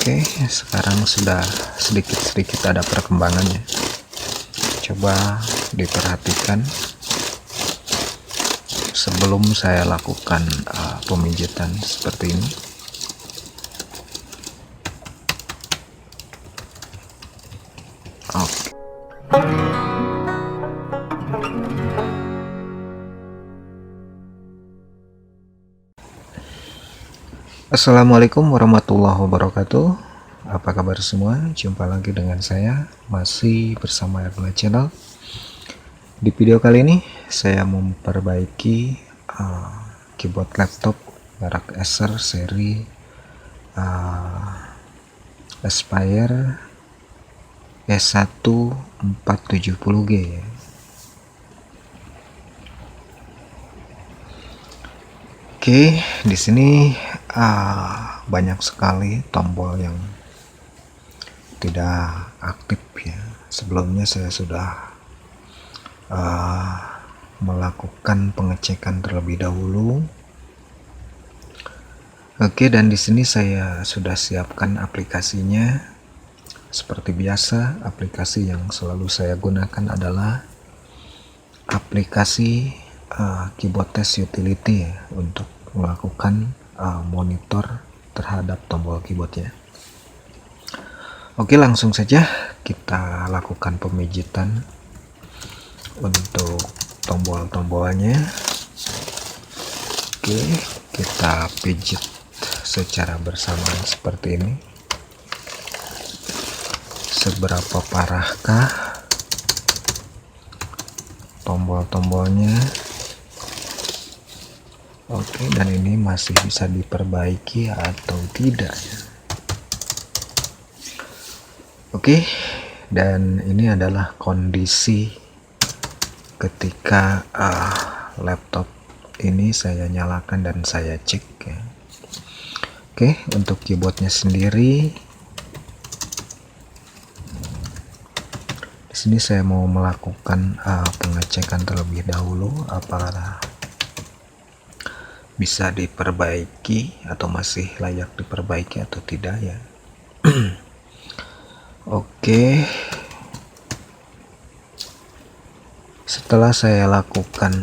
Oke, sekarang sudah sedikit-sedikit ada perkembangannya. Coba diperhatikan sebelum saya lakukan pemijitan seperti ini. Oke. Assalamualaikum warahmatullahi wabarakatuh. Apa kabar semua? Jumpa lagi dengan saya, masih bersama Erla Channel. Di video kali ini saya memperbaiki keyboard laptop merek Acer seri Aspire S1470G ya. Oke, di sini banyak sekali tombol yang tidak aktif ya. Sebelumnya saya sudah melakukan pengecekan terlebih dahulu. Oke, dan di sini saya sudah siapkan aplikasinya. Seperti biasa, aplikasi yang selalu saya gunakan adalah aplikasi keyboard test utility ya, untuk melakukan monitor terhadap tombol keyboardnya. Oke, langsung saja kita lakukan pemijitan untuk tombol-tombolnya. Oke, kita pijit secara bersamaan seperti ini. Seberapa parahkah tombol-tombolnya? Oke, dan ini masih bisa diperbaiki atau tidak ya. Oke, dan ini adalah kondisi ketika laptop ini saya nyalakan dan saya cek ya. Oke, untuk keyboardnya sendiri, di sini saya mau melakukan pengecekan terlebih dahulu apakah bisa diperbaiki atau masih layak diperbaiki atau tidak ya. Oke, setelah saya lakukan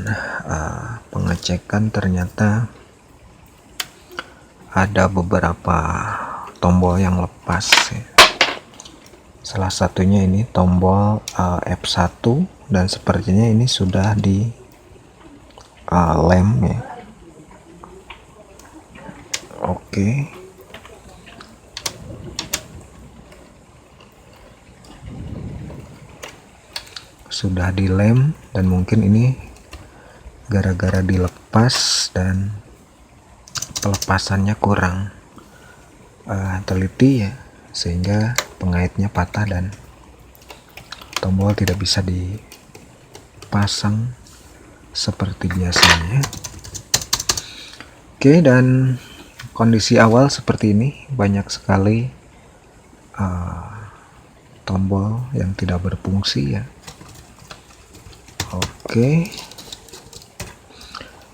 pengecekan, ternyata ada beberapa tombol yang lepas ya. Salah satunya ini tombol F1, dan sepertinya ini sudah di lem ya. Oke, sudah dilem, dan mungkin ini gara-gara dilepas dan pelepasannya kurang teliti ya, sehingga pengaitnya patah dan tombol tidak bisa dipasang seperti biasanya. Oke, dan kondisi awal seperti ini, banyak sekali tombol yang tidak berfungsi ya. Oke,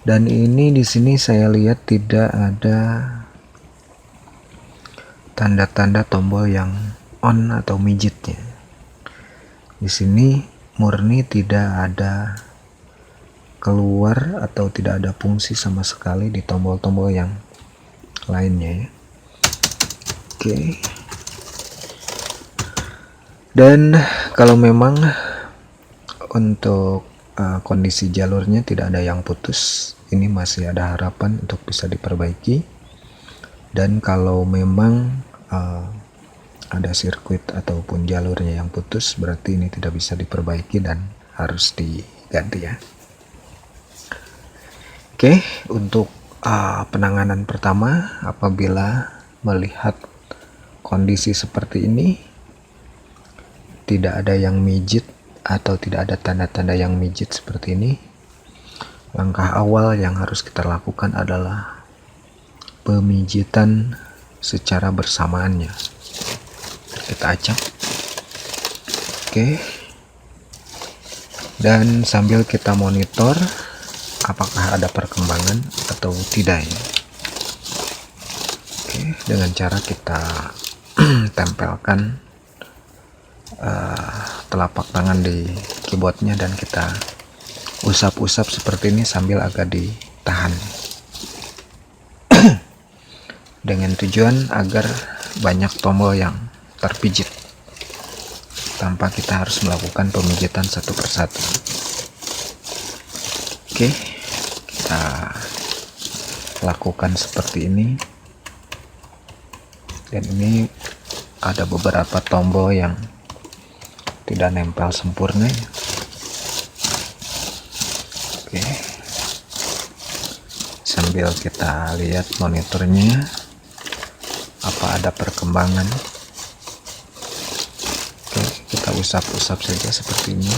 dan ini di sini saya lihat tidak ada tanda-tanda tombol yang on atau mijitnya. Di sini murni tidak ada keluar atau tidak ada fungsi sama sekali di tombol-tombol yang lainnya ya. Oke, dan kalau memang untuk kondisi jalurnya tidak ada yang putus, ini masih ada harapan untuk bisa diperbaiki. Dan kalau memang ada sirkuit ataupun jalurnya yang putus, berarti ini tidak bisa diperbaiki dan harus diganti ya. Oke, untuk penanganan pertama, apabila melihat kondisi seperti ini, tidak ada yang mijit atau tidak ada tanda-tanda yang mijit seperti ini, langkah awal yang harus kita lakukan adalah pemijitan secara bersamaannya. Kita acak. Oke, dan sambil kita monitor apakah ada perkembangan atau tidak ya. Oke, dengan cara kita tempelkan telapak tangan di keyboardnya dan kita usap-usap seperti ini sambil agak ditahan dengan tujuan agar banyak tombol yang terpijit tanpa kita harus melakukan pemijitan satu persatu. Oke, kita lakukan seperti ini, dan ini ada beberapa tombol yang tidak nempel sempurna. Oke, sambil kita lihat monitornya apa ada perkembangan. Oke, kita usap-usap saja seperti ini.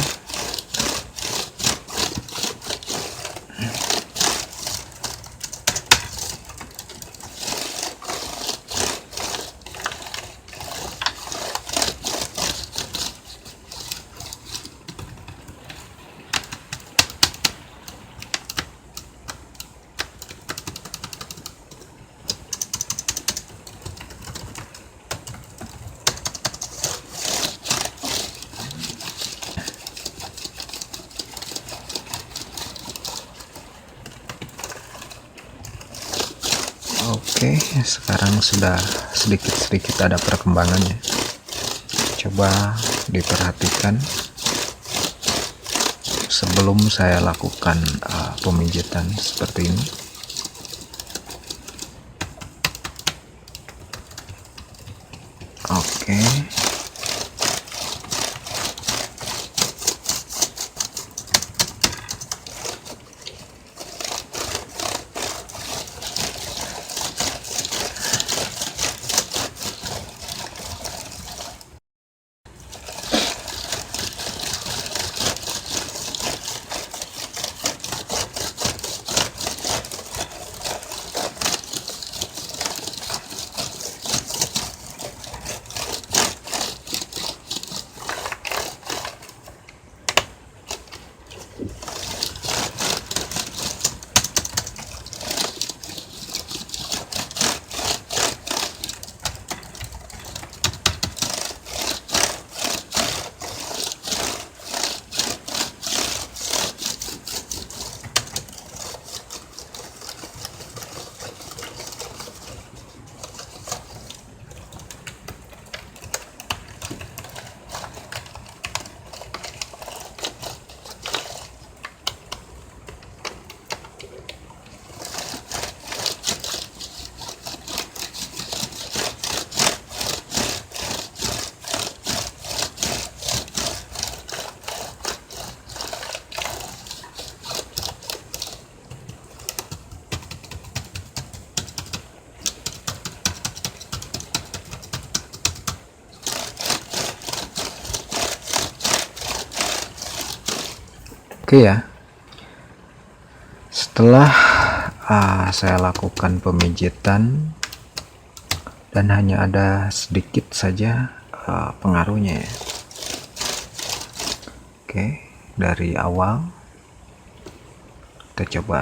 Oke, sekarang sudah sedikit-sedikit ada perkembangannya. Coba diperhatikan sebelum saya lakukan pemijitan seperti ini. Oke. Oke ya, setelah saya lakukan pemijitan dan hanya ada sedikit saja pengaruhnya ya. Oke, dari awal kita coba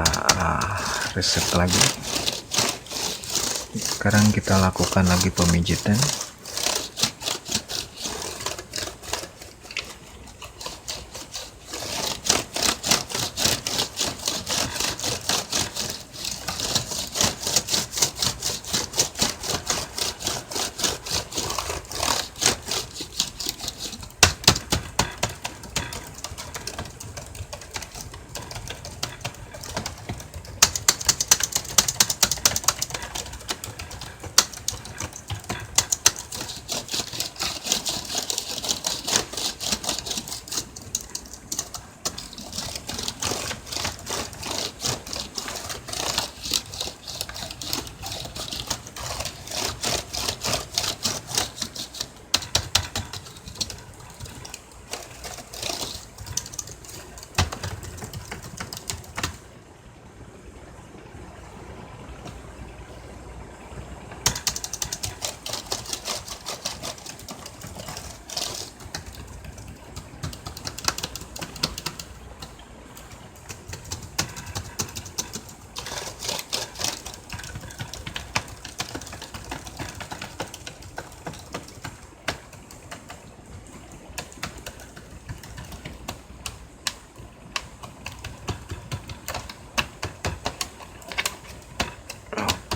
reset lagi. Sekarang kita lakukan lagi pemijitan.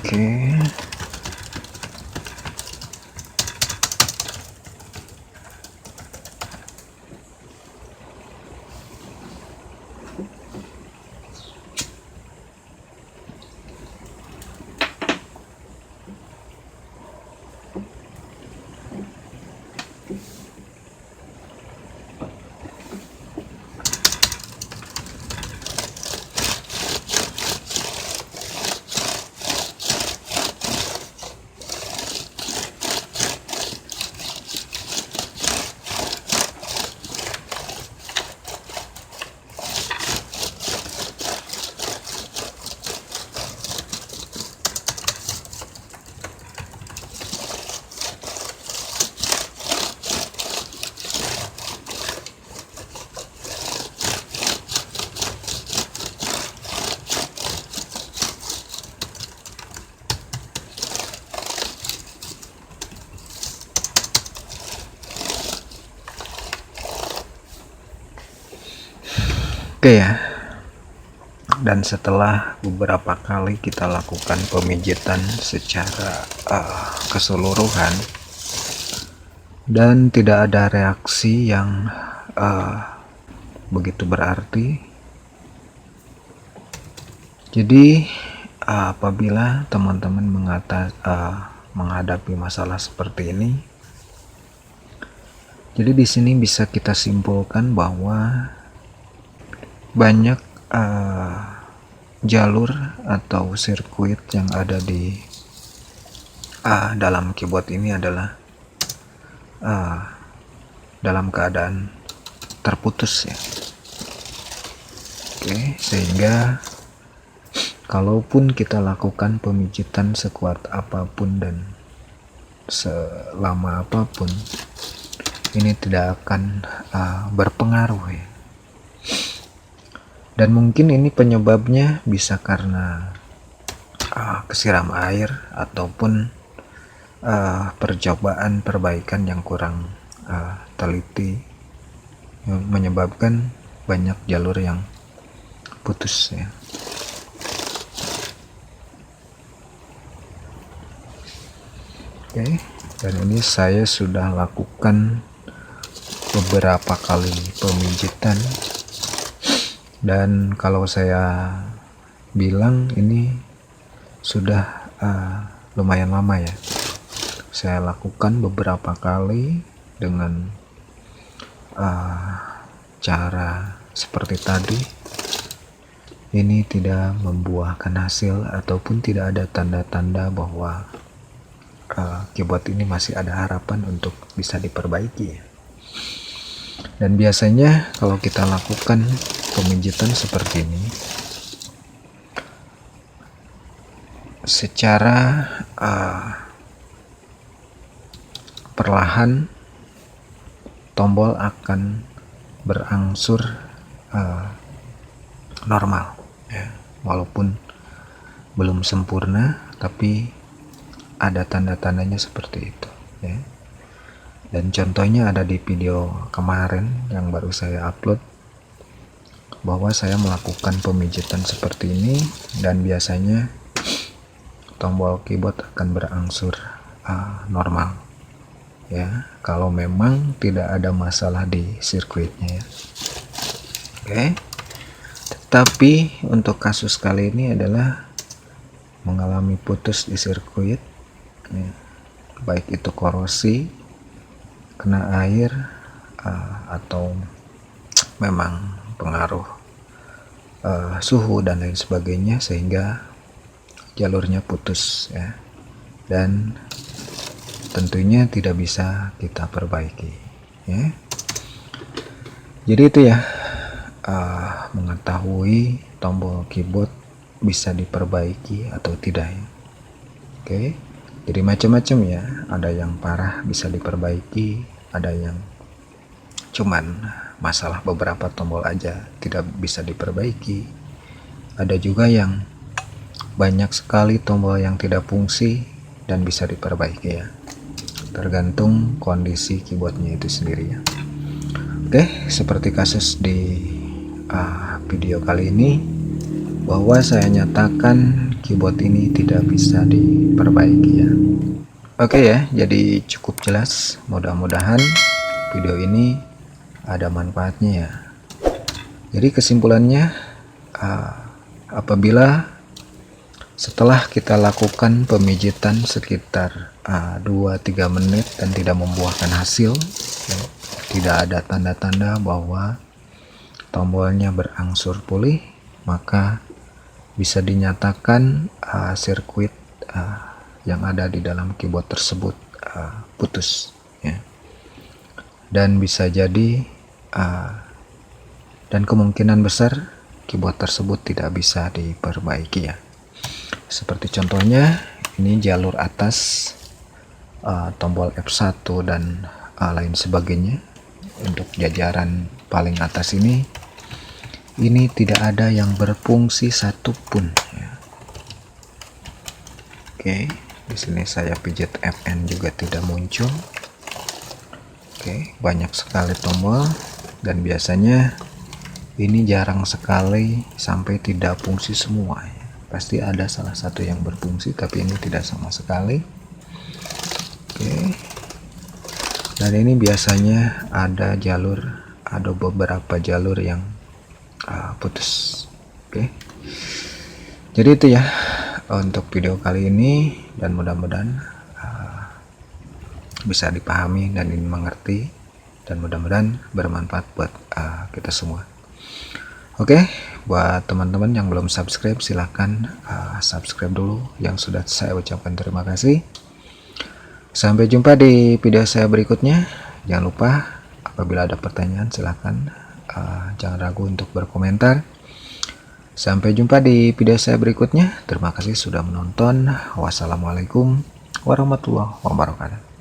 Oke. Oke ya, dan setelah beberapa kali kita lakukan pemijitan secara keseluruhan dan tidak ada reaksi yang begitu berarti, jadi apabila teman-teman menghadapi masalah seperti ini, jadi di sini bisa kita simpulkan bahwa banyak jalur atau sirkuit yang ada di dalam keyboard ini adalah dalam keadaan terputus ya. Oke, sehingga kalaupun kita lakukan pemijitan sekuat apapun dan selama apapun, ini tidak akan berpengaruh ya. Dan mungkin ini penyebabnya bisa karena kesiram air ataupun percobaan perbaikan yang kurang teliti, yang menyebabkan banyak jalur yang putus ya. Oke, dan ini saya sudah lakukan beberapa kali pemijitan. Dan kalau saya bilang ini sudah lumayan lama ya. Saya lakukan beberapa kali dengan cara seperti tadi. Ini tidak membuahkan hasil ataupun tidak ada tanda-tanda bahwa keyboard ini masih ada harapan untuk bisa diperbaiki. Dan biasanya kalau kita lakukan pemijitan seperti ini secara perlahan, tombol akan berangsur normal ya, walaupun belum sempurna, tapi ada tanda-tandanya seperti itu ya. Dan contohnya ada di video kemarin yang baru saya upload, bahwa saya melakukan pemijitan seperti ini, dan biasanya tombol keyboard akan berangsur normal ya, kalau memang tidak ada masalah di sirkuitnya ya. Oke, tetapi untuk kasus kali ini adalah mengalami putus di sirkuit ya, baik itu korosi, kena air, atau memang pengaruh suhu dan lain sebagainya, sehingga jalurnya putus ya, dan tentunya tidak bisa kita perbaiki ya. Jadi itu ya, mengetahui tombol keyboard bisa diperbaiki atau tidak ya. Oke, jadi macam-macam ya, ada yang parah bisa diperbaiki, ada yang cuman masalah beberapa tombol aja tidak bisa diperbaiki, ada juga yang banyak sekali tombol yang tidak fungsi dan bisa diperbaiki ya, tergantung kondisi keyboardnya itu sendiri ya. Oke, seperti kasus di video kali ini, bahwa saya nyatakan keyboard ini tidak bisa diperbaiki ya. Oke ya, jadi cukup jelas. Mudah-mudahan video ini ada manfaatnya ya. Jadi kesimpulannya, apabila setelah kita lakukan pemijitan sekitar 2-3 menit dan tidak membuahkan hasil, ya, tidak ada tanda-tanda bahwa tombolnya berangsur pulih, maka bisa dinyatakan sirkuit yang ada di dalam keyboard tersebut putus ya. Dan bisa jadi dan kemungkinan besar keyboard tersebut tidak bisa diperbaiki ya. Seperti contohnya ini jalur atas tombol F1 dan lain sebagainya. Untuk jajaran paling atas ini tidak ada yang berfungsi satupun ya. Oke, di sini saya pijat Fn juga tidak muncul. Oke, banyak sekali tombol dan biasanya ini jarang sekali sampai tidak fungsi semua ya. Pasti ada salah satu yang berfungsi, tapi ini tidak sama sekali. Oke. Dan ini biasanya ada beberapa jalur yang putus. Oke. Jadi itu ya untuk video kali ini, dan mudah-mudahan bisa dipahami dan dimengerti, dan mudah-mudahan bermanfaat buat kita semua. Oke, buat teman-teman yang belum subscribe, silahkan subscribe dulu. Yang sudah saya ucapkan terima kasih. Sampai jumpa di video saya berikutnya. Jangan lupa apabila ada pertanyaan silahkan jangan ragu untuk berkomentar. Sampai jumpa di video saya berikutnya. Terima kasih sudah menonton. Wassalamualaikum warahmatullahi wabarakatuh.